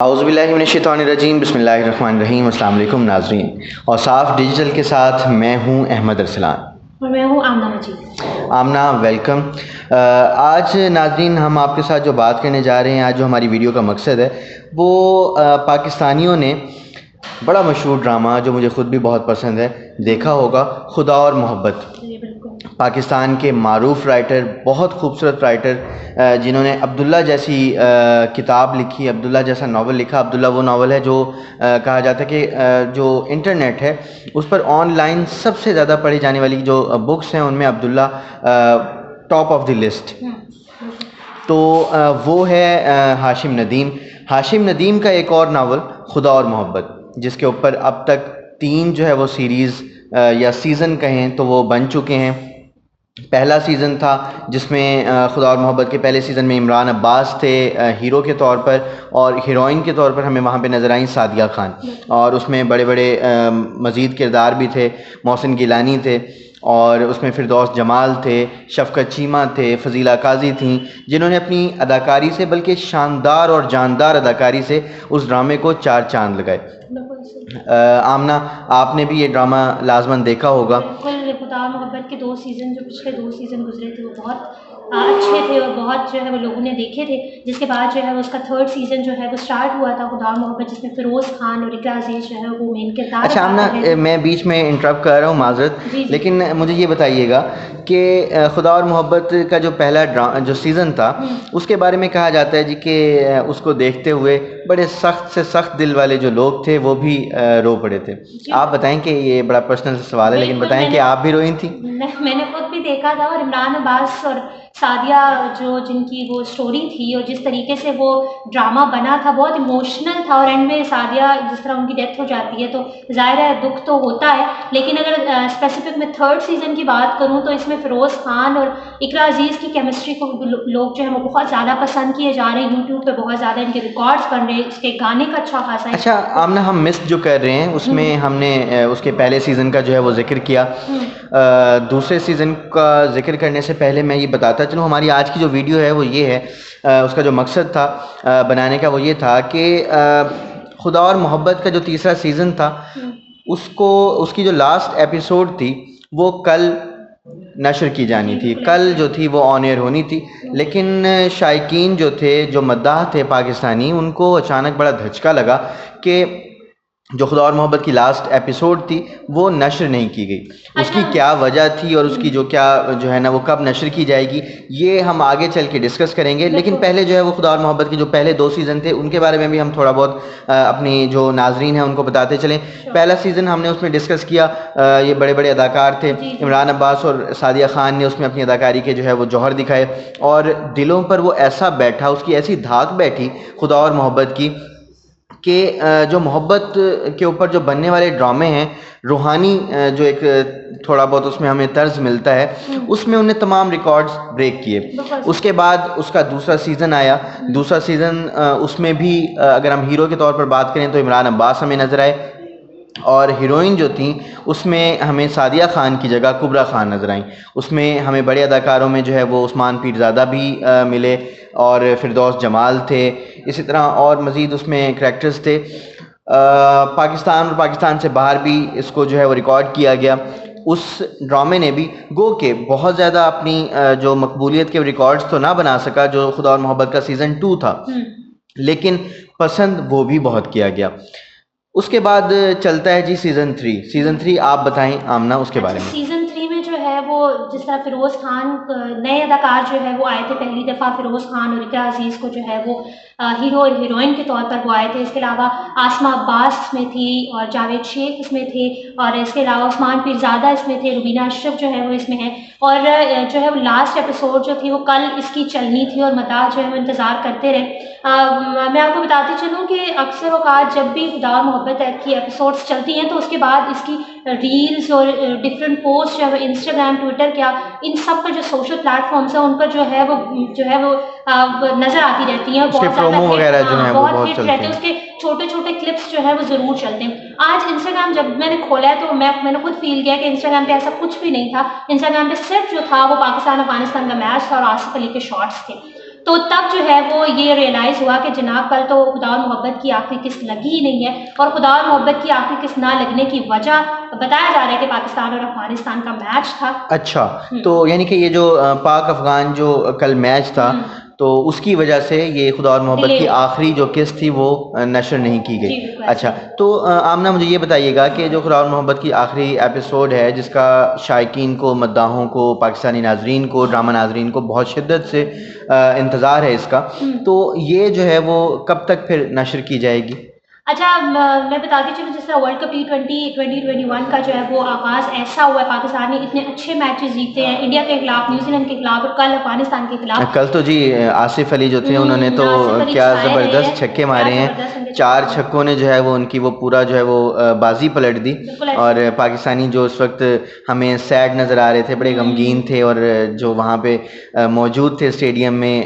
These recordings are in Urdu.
اعوذ باللہ من الشیطان الرجیم، بسم اللہ الرحمن الرحیم۔ السلام علیکم ناظرین، اوصاف ڈیجیٹل کے ساتھ میں ہوں احمد ارسلان اور میں ہوں آمنہ مجید۔ آمنہ ویلکم۔ آج ناظرین ہم آپ کے ساتھ جو بات کرنے جا رہے ہیں، آج جو ہماری ویڈیو کا مقصد ہے وہ پاکستانیوں نے بڑا مشہور ڈرامہ جو مجھے خود بھی بہت پسند ہے دیکھا ہوگا، خدا اور محبت۔ پاکستان کے معروف رائٹر، بہت خوبصورت رائٹر جنہوں نے عبداللہ جیسی کتاب لکھی، عبداللہ جیسا ناول لکھا۔ عبداللہ وہ ناول ہے جو کہا جاتا ہے کہ جو انٹرنیٹ ہے اس پر آن لائن سب سے زیادہ پڑھی جانے والی جو بکس ہیں ان میں عبداللہ ٹاپ آف دی لسٹ۔ تو وہ ہے ہاشم ندیم۔ ہاشم ندیم کا ایک اور ناول خدا اور محبت، جس کے اوپر اب تک 3 جو ہے وہ سیریز یا سیزن کہیں تو وہ بن چکے ہیں۔ پہلا سیزن تھا جس میں خدا اور محبت کے پہلے سیزن میں عمران عباس تھے ہیرو کے طور پر، اور ہیروئن کے طور پر ہمیں وہاں پہ نظر آئیں سعدیہ خان، اور اس میں بڑے بڑے مزید کردار بھی تھے۔ محسن گیلانی تھے، اور اس میں فردوس جمال تھے، شفقت چیمہ تھے، فضیلہ قاضی تھیں، جنہوں نے اپنی اداکاری سے، بلکہ شاندار اور جاندار اداکاری سے اس ڈرامے کو 4 چاند لگائے۔ آمنہ، آپ نے بھی یہ ڈرامہ لازماً دیکھا ہوگا۔ بالکل، خدا محبت کے 2 سیزن جو پچھلے 2 سیزن گزرے تھے وہ بہت اچھے تھے اور بہت جو ہے وہ لوگوں نے دیکھے تھے، جس کے بعد جو ہے وہ اس کا 3rd سیزن جو ہے وہ سٹارٹ ہوا تھا خدا محبت، جس میں فیروز خان اور اقرا عزیز جو ہے وہ مین کردار۔ اچھا آمنہ، میں بیچ میں انٹرپٹ کر رہا ہوں، معذرت، لیکن مجھے یہ بتائیے گا کہ خدا اور محبت کا جو پہلا جو سیزن تھا اس کے بارے میں کہا جاتا ہے جی کہ اس کو دیکھتے ہوئے بڑے سخت سے سخت دل والے جو لوگ تھے وہ بھی رو پڑے تھے۔ آپ بتائیں کہ یہ بڑا پرسنل سوال ہے، لیکن بتائیں کہ آپ بھی روئی تھیں؟ میں نے خود بھی دیکھا تھا، اور عمران عباس اور سعدیہ جن کی وہ سٹوری تھی اور جس طریقے سے وہ ڈرامہ بنا تھا بہت ایموشنل تھا، اور اینڈ میں سعدیہ جس طرح ان کی ڈیتھ ہو جاتی ہے تو ظاہر ہے دکھ تو ہوتا ہے، لیکن اگر اسپیسیفک میں 3rd سیزن کی بات کروں تو اس میں فیروز خان اور اقرا عزیز کی کیمسٹری کو لوگ جو ہے وہ بہت زیادہ پسند کیے جا رہے ہیں، یوٹیوب پہ بہت زیادہ ان کے ریکارڈز بن رہے ہیں، اس کے گانے کا اچھا خاصا ہے۔ اچھا آمنہ، ہم مس جو کر رہے ہیں اس میں ہم نے اس کے پہلے سیزن کا جو ہے وہ ذکر کیا۔ دوسرے سیزن کا ذکر کرنے سے پہلے میں یہ بتاتا چلوں، ہماری آج کی جو ویڈیو ہے وہ یہ ہے، اس کا جو مقصد تھا بنانے کا وہ یہ تھا کہ خدا اور محبت کا جو تیسرا سیزن تھا اس کی جو لاسٹ ایپیسوڈ تھی وہ کل نشر کی جانی تھی، کل جو تھی وہ آن ایئر ہونی تھی، لیکن شائقین جو تھے، جو مداح تھے پاکستانی، ان کو اچانک بڑا دھچکا لگا کہ جو خدا اور محبت کی لاسٹ ایپیسوڈ تھی وہ نشر نہیں کی گئی۔ اس کی کیا وجہ تھی اور اس کی جو ہے نا وہ کب نشر کی جائے گی، یہ ہم آگے چل کے ڈسکس کریں گے، لیکن پہلے جو ہے وہ خدا اور محبت کے جو پہلے 2 سیزن تھے ان کے بارے میں بھی ہم تھوڑا بہت اپنی جو ناظرین ہیں ان کو بتاتے چلیں۔ پہلا سیزن ہم نے اس میں ڈسکس کیا، یہ بڑے بڑے اداکار تھے، عمران عباس اور سعدیہ خان نے اس میں اپنی اداکاری کے جو ہے وہ جوہر دکھائے، اور دلوں پر وہ ایسا بیٹھا، اس کی ایسی دھاک بیٹھی خدا اور محبت کی کہ جو محبت کے اوپر جو بننے والے ڈرامے ہیں، روحانی جو ایک تھوڑا بہت اس میں ہمیں طرز ملتا ہے، اس میں انہیں تمام ریکارڈز بریک کیے۔ اس کے بعد اس کا دوسرا سیزن آیا۔ دوسرا سیزن اس میں بھی اگر ہم ہیرو کے طور پر بات کریں تو عمران عباس ہمیں نظر آئے، اور ہیروئن جو تھیں اس میں ہمیں سعدیہ خان کی جگہ کبریٰ خان نظر آئیں۔ اس میں ہمیں بڑے اداکاروں میں جو ہے وہ عثمان پیرزادہ بھی ملے، اور فردوس جمال تھے، اسی طرح اور مزید اس میں کریکٹرز تھے۔ پاکستان اور پاکستان سے باہر بھی اس کو جو ہے وہ ریکارڈ کیا گیا۔ اس ڈرامے نے بھی گو کہ بہت زیادہ اپنی جو مقبولیت کے ریکارڈز تو نہ بنا سکا جو خدا اور محبت کا سیزن 2 تھا، لیکن پسند وہ بھی بہت کیا گیا۔ اس کے بعد چلتا ہے جی سیزن 3۔ سیزن 3 آپ بتائیں آمنہ اس کے بارے میں۔ سیزن 3 میں جو ہے وہ جس طرح فیروز خان نئے اداکار جو ہے وہ آئے تھے پہلی دفعہ، فیروز خان اور اقرا عزیز کو جو ہے وہ ہیرو اور ہیروئن کے طور پر وہ آئے تھے۔ اس کے علاوہ آسمہ عباس اس میں تھی، اور جاوید شیخ اس میں تھے، اور اس کے علاوہ عثمان پیرزادہ اس میں تھے، روبینہ اشرف جو ہے وہ اس میں ہے، اور جو ہے وہ لاسٹ ایپیسوڈ جو تھی وہ کل اس کی چلنی تھی، اور مداح جو ہے وہ انتظار کرتے رہے۔ میں آپ کو بتاتی چلوں کہ اکثر اوقات جب بھی خدا اور محبت کی ایپیسوڈس چلتی ہیں تو اس کے بعد اس کی ریلز اور ڈفرینٹ پوسٹ جو ہے وہ انسٹاگرام، ٹویٹر، کیا ان سب پر جو سوشل پلیٹ فارمس ہیں ان پر جو ہے وہ نظر آتی رہتی ہیں، بہت زیادہ بہت ہٹ رہتے ہیں، اس کے چھوٹے چھوٹے کلپس جو ہے وہ ضرور چلتے ہیں۔ آج انسٹاگرام جب میں نے کھولا ہے تو میں نے خود فیل کیا کہ انسٹاگرام پہ ایسا کچھ بھی نہیں تھا۔ انسٹاگرام پہ صرف جو تھا وہ پاکستان افغانستان کا میچ تھا اور آصف علی کے شارٹس تھے۔ تو تب جو ہے وہ یہ ریئلائز ہوا کہ جناب کل تو خدا اور محبت کی آخری قسط لگی ہی نہیں ہے، اور خدا اور محبت کی آخری قسط نہ لگنے کی وجہ بتایا جا رہا ہے کہ پاکستان اور افغانستان کا میچ تھا. اچھا، تو یعنی کہ یہ جو پاک افغان جو کل میچ تھا تو اس کی وجہ سے یہ خدا اور محبت کی آخری جو قسط تھی وہ نشر نہیں کی گئی. اچھا، تو آمنہ مجھے یہ بتائیے گا کہ جو خدا اور محبت کی آخری ایپیسوڈ ہے جس کا شائقین کو، مداحوں کو، پاکستانی ناظرین کو، ڈرامہ ناظرین کو بہت شدت سے انتظار ہے اس کا، تو یہ جو ہے وہ کب تک پھر نشر کی جائے گی؟ اچھا، میں بتاتی چلوں جس طرح ورلڈ کپ T20 کا جو ہے وہ آغاز ایسا ہوا ہے، پاکستان نے اتنے اچھے میچز جیتے ہیں انڈیا کے خلاف، نیوزی لینڈ کے خلاف، اور کل افغانستان کے خلاف. کل تو جی آصف علی جو تھے انہوں نے تو کیا زبردست چھکے مارے ہیں، 4 چھکوں نے جو ہے وہ ان کی وہ پورا جو ہے وہ بازی پلٹ دی. اور پاکستانی جو اس وقت ہمیں سیڈ نظر آ رہے تھے، بڑے غمگین تھے، اور جو وہاں پہ موجود تھے اسٹیڈیم میں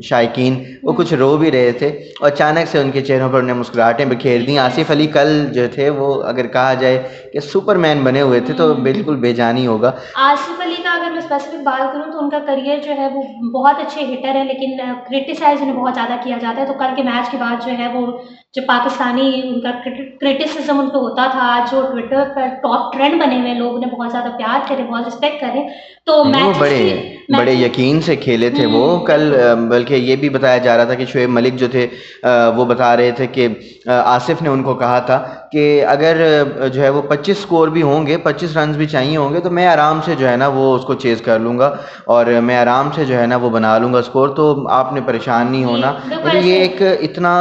شائقین، وہ کچھ رو بھی رہے تھے، اور اچانک سے ان کے چہروں پر انہیں مسکراہٹیں بکھیر دیں. آصف علی کل جو تھے وہ اگر کہا جائے کہ سپر مین بنے ہوئے تھے تو بالکل بے جانی ہوگا. آصف علی کا اگر میں اسپیسیفک بات کروں تو ان کا کریئر جو ہے وہ بہت اچھے ہٹر ہے، لیکن کرٹیسائز انہیں بہت زیادہ کیا جاتا ہے. تو کل کے میچ کے بعد جو ہے وہ جو پاکستانی ان کا کرٹیسزم ان کو ہوتا تھا، جو ٹویٹر پر ٹاپ ٹرینڈ بنے ہوئے، لوگ انہیں بہت زیادہ پیار کرے، بہت رسپیکٹ کرے. تو بڑے یقین سے کھیلے تھے وہ کل، بلکہ یہ بھی بتایا جا رہا تھا کہ شعیب ملک جو تھے وہ بتا رہے تھے کہ آصف نے ان کو کہا تھا کہ اگر جو ہے وہ 25 سکور بھی ہوں گے، 25 رنز بھی چاہیے ہوں گے تو میں آرام سے جو ہے نا وہ اس کو چیز کر لوں گا، اور میں آرام سے جو ہے نا وہ بنا لوں گا سکور، تو آپ نے پریشان نہیں ہونا. یہ ایک اتنا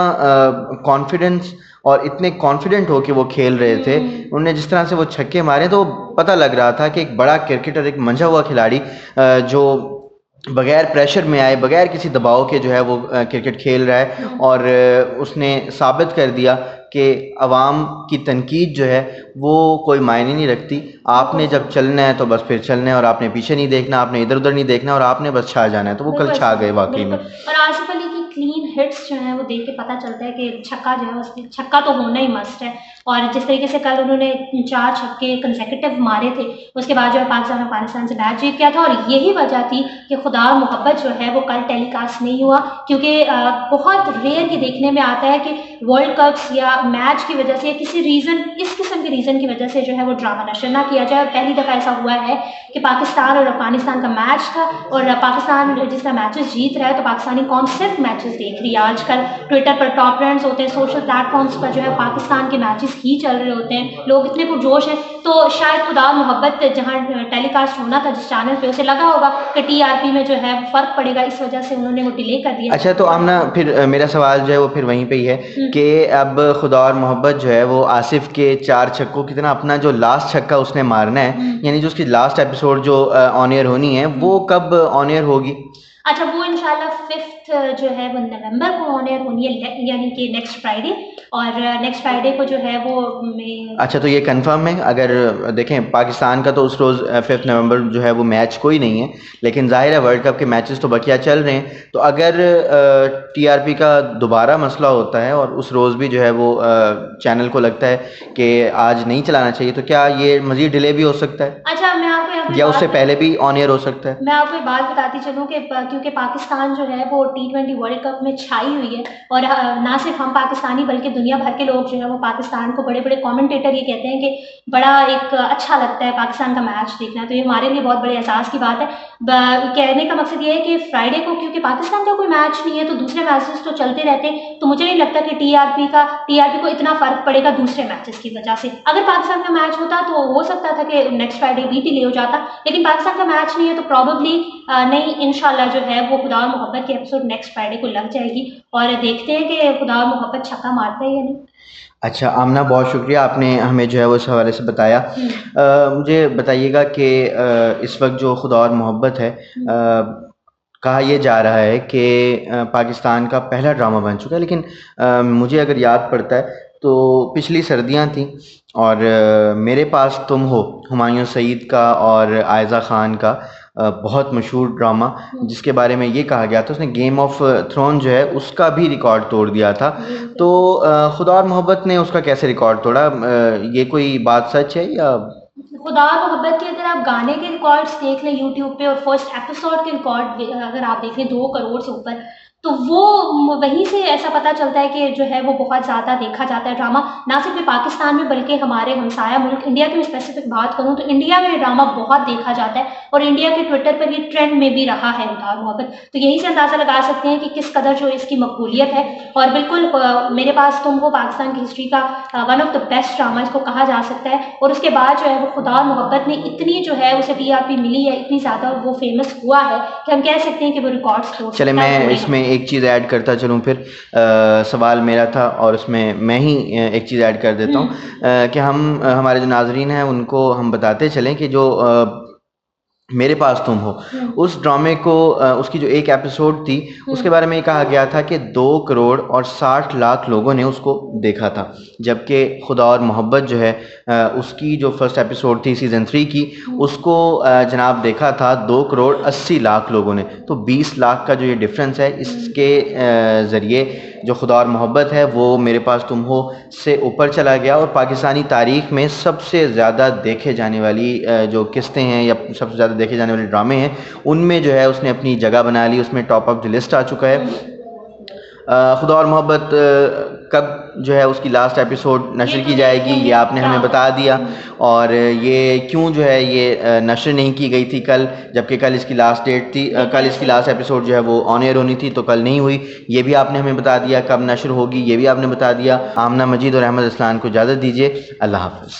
کانفیڈنس اور اتنے کانفیڈنٹ ہو کے وہ کھیل رہے تھے، انہوں نے جس طرح سے وہ چھکے مارے تو پتہ لگ رہا تھا کہ ایک بڑا کرکٹر، ایک منجھا ہوا کھلاڑی جو بغیر پریشر میں آئے، بغیر کسی دباؤ کے جو ہے وہ کرکٹ کھیل رہا ہے. اور اس نے ثابت کر دیا کہ عوام کی تنقید جو ہے وہ کوئی معنی نہیں رکھتی. آپ نے جب چلنا ہے تو بس پھر چلنا ہے، اور آپ نے پیچھے نہیں دیکھنا، آپ نے ادھر ادھر نہیں دیکھنا، اور آپ نے بس چھا جانا ہے. تو وہ کل چھا گئے واقعی میں. اور آصف علی کی کلین ہٹس جو ہیں وہ دیکھ کے پتہ چلتا ہے کہ چھکا جو ہے اس چھکا تو ہونا ہی مسٹ ہے. اور جس طریقے سے کل انہوں نے 4 چھکے کنسیکیٹو مارے تھے، اس کے بعد جو ہے پاکستان اور افغانستان سے میچ جیت گیا تھا. اور یہی وجہ تھی کہ خدا اور محبت جو ہے وہ کل ٹیلی کاسٹ نہیں ہوا، کیونکہ بہت ریئر یہ دیکھنے میں آتا ہے کہ ورلڈ کپس یا میچ کی وجہ سے، کسی ریزن، اس قسم کے ریزن کی وجہ سے جو ہے وہ ڈرامہ نشر نہ کیا جائے. اور پہلی دفعہ ایسا ہوا ہے کہ پاکستان اور افغانستان کا میچ تھا، اور پاکستان جس طرح میچز جیت رہا ہے تو پاکستانی قوم صرف میچز دیکھ رہی ہے. آج کل ٹویٹر پر ٹاپ ٹرینڈز ہوتے ہیں، سوشل پلیٹ فارمس پر جو ہے پاکستان کے میچز ہی چل رہے ہوتے ہیں، لوگ اتنے پرجوش ہیں. تو شاید خدا محبت جہاں ٹیلی کاسٹ ہونا تھا جس چینل پہ، اسے لگا ہوگا کہ TRP میں جو ہے فرق پڑے گا، اس وجہ سے انہوں نے وہ ڈیلے کر دیا. اچھا، تو آمنہ پھر میرا سوال جو ہے وہ پھر وہیں پہ ہی ہے کہ اب خدا اور محبت جو ہے وہ آصف کے 4 چھکوں کی طرح اپنا جو لاسٹ چھکا اس نے مارنا ہے، یعنی جو اس کی لاسٹ ایپیسوڈ جو آن ایئر ہونی ہے وہ کب آن ایئر ہوگی؟ اچھا، وہ انشاءاللہ 5 جو ہے وہ نومبر کو آن ایئر ہونی ہے، یعنی کہ نیکسٹ فرائیڈے. اور نیکسٹ فرائیڈے کو جو ہے وہ اچھا، تو یہ کنفرم ہے؟ اگر دیکھیں پاکستان کا تو اس روز 5 نومبر جو ہے وہ میچ کوئی نہیں ہے، لیکن ظاہر ہے ورلڈ کپ کے میچز تو بقیہ چل رہے ہیں. تو اگر TRP کا دوبارہ مسئلہ ہوتا ہے اور اس روز بھی جو ہے وہ چینل کو لگتا ہے کہ آج نہیں چلانا چاہیے، تو کیا یہ مزید ڈیلے بھی ہو سکتا ہے؟ اچھا، میں آپ کو یا اس سے پہلے بھی آن ایئر ہو سکتا ہے؟ میں آپ کو ایک بات بتاتی چلوں کہ کیونکہ پاکستان جو ہے وہ T20 ورلڈ کپ میں چھائی ہوئی ہے، اور نہ صرف ہم پاکستانی بلکہ دنیا بھر کے لوگ جو ہے وہ پاکستان کو، بڑے بڑے کامنٹیٹر یہ کہتے ہیں کہ بڑا ایک اچھا لگتا ہے پاکستان کا میچ دیکھنا. تو یہ ہمارے لیے بہت بڑے احساس کی بات ہے. کہنے کا مقصد یہ ہے کہ فرائیڈے کو کیونکہ پاکستان کا کوئی میچ نہیں ہے تو دوسرے میچز تو چلتے رہتے ہیں، تو مجھے نہیں لگتا کہ TRP کو اتنا فرق پڑے گا دوسرے میچز کی وجہ سے. اگر پاکستان کا میچ ہوتا تو ہو سکتا تھا کہ نیکسٹ فرائیڈے بھی ڈیلے ہو جاتا، لیکن پاکستان کا میچ نہیں ہے تو پروبیبلی نہیں. انشاءاللہ جو ہے وہ خدا و محبت کی ایپیسوڈ نیکسٹ فرائیڈے کو لگ جائے گی، اور دیکھتے ہیں کہ خدا و محبت چھکا مارتا ہے یا نہیں. اچھا آمنہ، بہت شکریہ، آپ نے ہمیں جو ہے وہ اس حوالے سے بتایا. مجھے بتائیے گا کہ اس وقت جو خدا اور محبت ہے، کہا یہ جا رہا ہے کہ پاکستان کا پہلا ڈرامہ بن چکا ہے، لیکن مجھے اگر یاد پڑتا ہے تو پچھلی سردیاں تھیں اور میرے پاس تم ہو، ہمایوں سعید کا اور عائزہ خان کا بہت مشہور ڈرامہ، جس کے بارے میں یہ کہا گیا تھا اس نے گیم آف تھرون جو ہے اس کا بھی ریکارڈ توڑ دیا تھا. تو خدا اور محبت نے اس کا کیسے ریکارڈ توڑا؟ یہ کوئی بات سچ ہے یا خدا محبت کے اگر آپ گانے کے ریکارڈز دیکھ لیں یوٹیوب پہ اور فرسٹ ایپیسوڈ کے ریکارڈ اگر آپ دیکھ لیں 2 کروڑ سے اوپر، تو وہ وہیں سے ایسا پتہ چلتا ہے کہ جو ہے وہ بہت زیادہ دیکھا جاتا ہے ڈرامہ، نہ صرف پاکستان میں بلکہ ہمارے ہمسایہ ملک انڈیا کی میں اسپیسیفک بات کروں تو انڈیا میں ڈرامہ بہت دیکھا جاتا ہے، اور انڈیا کے ٹویٹر پر یہ ٹرینڈ میں بھی رہا ہے خدا محبت. تو یہی سے اندازہ لگا سکتے ہیں کہ کس قدر جو اس کی مقبولیت ہے. اور بالکل میرے پاس تم ہو پاکستان کی ہسٹری کا one of the best drama اس کو کہا جا سکتا ہے، اور اس کے بعد جو ہے وہ خدا اور محبت نے اتنی جو ہے اسے ٹی آر پی ملی ہے، اتنی زیادہ وہ فیمس ہوا ہے کہ ہم کہہ سکتے ہیں کہ وہ ریکارڈس توڑ. چلے میں اس میں ایک چیز ایڈ کرتا چلوں پھر، سوال میرا تھا اور اس میں ہی ایک چیز ایڈ کر دیتا ہوں کہ ہمارے جو ناظرین ہیں ان کو ہم بتاتے چلیں کہ جو میرے پاس تم ہو اس ڈرامے کو اس کی جو ایک ایپیسوڈ تھی اس کے بارے میں یہ کہا گیا تھا کہ 2 کروڑ اور 60 لاکھ لوگوں نے اس کو دیکھا تھا، جبکہ خدا اور محبت جو ہے اس کی جو فرسٹ ایپیسوڈ تھی سیزن 3 کی اس کو جناب دیکھا تھا 2 کروڑ 80 لاکھ لوگوں نے. تو 20 لاکھ کا جو یہ ڈفرینس ہے اس کے ذریعے جو خدا اور محبت ہے وہ میرے پاس تم ہو سے اوپر چلا گیا، اور پاکستانی تاریخ میں سب سے زیادہ دیکھے جانے والی جو قسطیں ہیں یا سب سے زیادہ دیکھے جانے والے ڈرامے ہیں ان میں جو ہے اس نے اپنی جگہ بنا لی، اس میں ٹاپ آف دی لسٹ آ چکا ہے. خدا اور محبت کب جو ہے اس کی لاسٹ ایپیسوڈ نشر کی جائے گی یہ آپ نے ہمیں بتا دیا، اور یہ کیوں جو ہے یہ نشر نہیں کی گئی تھی کل، جبکہ کل اس کی لاسٹ ڈیٹ تھی، کل اس کی لاسٹ ایپیسوڈ جو ہے وہ آن ایئر ہونی تھی تو کل نہیں ہوئی، یہ بھی آپ نے ہمیں بتا دیا. کب نشر ہوگی یہ بھی آپ نے بتا دیا. آمنہ مجید اور احمد اسلان کو اجازت دیجیے، اللہ حافظ.